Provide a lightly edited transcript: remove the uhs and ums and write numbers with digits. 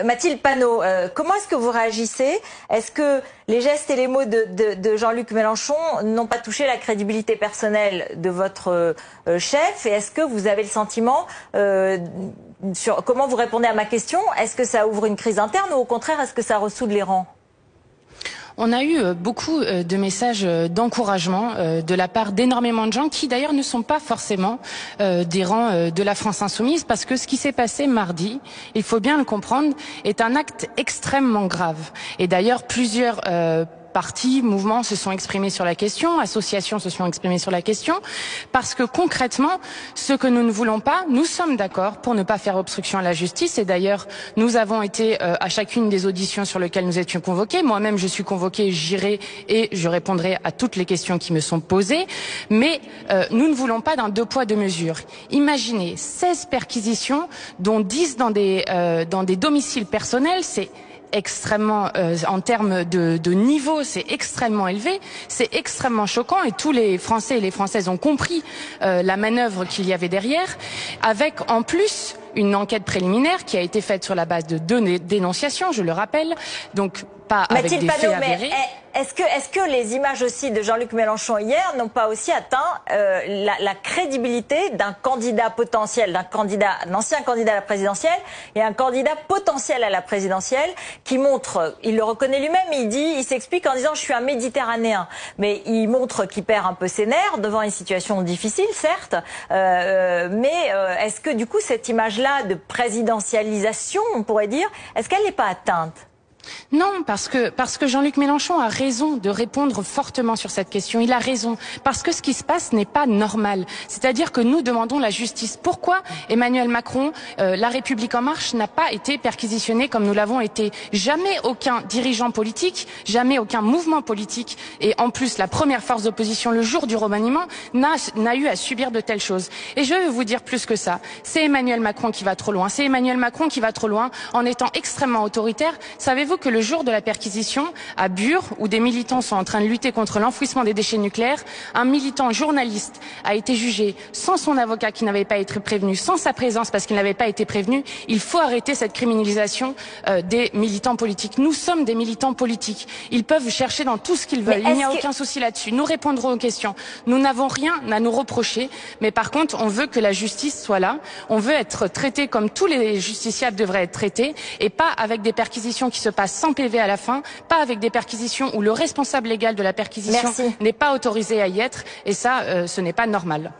Mathilde Panot, comment est-ce que vous réagissez? Est-ce que les gestes et les mots de Jean-Luc Mélenchon n'ont pas touché la crédibilité personnelle de votre chef? Et est-ce que vous avez le sentiment, comment vous répondez à ma question, est-ce que ça ouvre une crise interne ou au contraire, est-ce que ça ressoude les rangs? On a eu beaucoup de messages d'encouragement de la part d'énormément de gens qui d'ailleurs ne sont pas forcément des rangs de la France insoumise, parce que ce qui s'est passé mardi, il faut bien le comprendre, est un acte extrêmement grave. Et d'ailleurs plusieurs partis, mouvements se sont exprimés sur la question, associations se sont exprimées sur la question, parce que concrètement, ce que nous ne voulons pas, nous sommes d'accord pour ne pas faire obstruction à la justice, et d'ailleurs, nous avons été à chacune des auditions sur lesquelles nous étions convoqués. Moi-même, je suis convoquée, j'irai et je répondrai à toutes les questions qui me sont posées, mais nous ne voulons pas d'un deux poids, deux mesures. Imaginez 16 perquisitions, dont 10 dans des domiciles personnels, c'est extrêmement, en termes de niveau, c'est extrêmement élevé, c'est extrêmement choquant, et tous les Français et les Françaises ont compris la manœuvre qu'il y avait derrière, avec en plus une enquête préliminaire qui a été faite sur la base de deux dénonciations, je le rappelle, donc pas avec des faits avérés. Est-ce que les images aussi de Jean-Luc Mélenchon hier n'ont pas aussi atteint la crédibilité d'un candidat potentiel, d'un ancien candidat à la présidentielle et un candidat potentiel à la présidentielle qui montre, il le reconnaît lui-même, il s'explique en disant je suis un Méditerranéen, mais il montre qu'il perd un peu ses nerfs devant une situation difficile, certes, mais est-ce que du coup cette image-là de présidentialisation, on pourrait dire, est-ce qu'elle n'est pas atteinte ? Non, parce que Jean-Luc Mélenchon a raison de répondre fortement sur cette question. Il a raison, parce que ce qui se passe n'est pas normal. C'est-à-dire que nous demandons la justice. Pourquoi Emmanuel Macron, La République en marche, n'a pas été perquisitionné comme nous l'avons été? Jamais aucun dirigeant politique, jamais aucun mouvement politique, et en plus la première force d'opposition le jour du remaniement, n'a eu à subir de telles choses. Et je vais vous dire plus que ça. C'est Emmanuel Macron qui va trop loin. C'est Emmanuel Macron qui va trop loin en étant extrêmement autoritaire. Savez-vous que le jour de la perquisition à Bure, où des militants sont en train de lutter contre l'enfouissement des déchets nucléaires, un militant journaliste a été jugé sans son avocat qui n'avait pas été prévenu, sans sa présence parce qu'il n'avait pas été prévenu? Il faut arrêter cette criminalisation des militants politiques. Nous sommes des militants politiques. Ils peuvent chercher dans tout ce qu'ils veulent. Il n'y a aucun souci là-dessus. Nous répondrons aux questions. Nous n'avons rien à nous reprocher, mais par contre, on veut que la justice soit là. On veut être traité comme tous les justiciables devraient être traités, et pas avec des perquisitions qui se passent sans PV à la fin, pas avec des perquisitions où le responsable légal de la perquisition n'est pas autorisé à y être, et ça, ce n'est pas normal.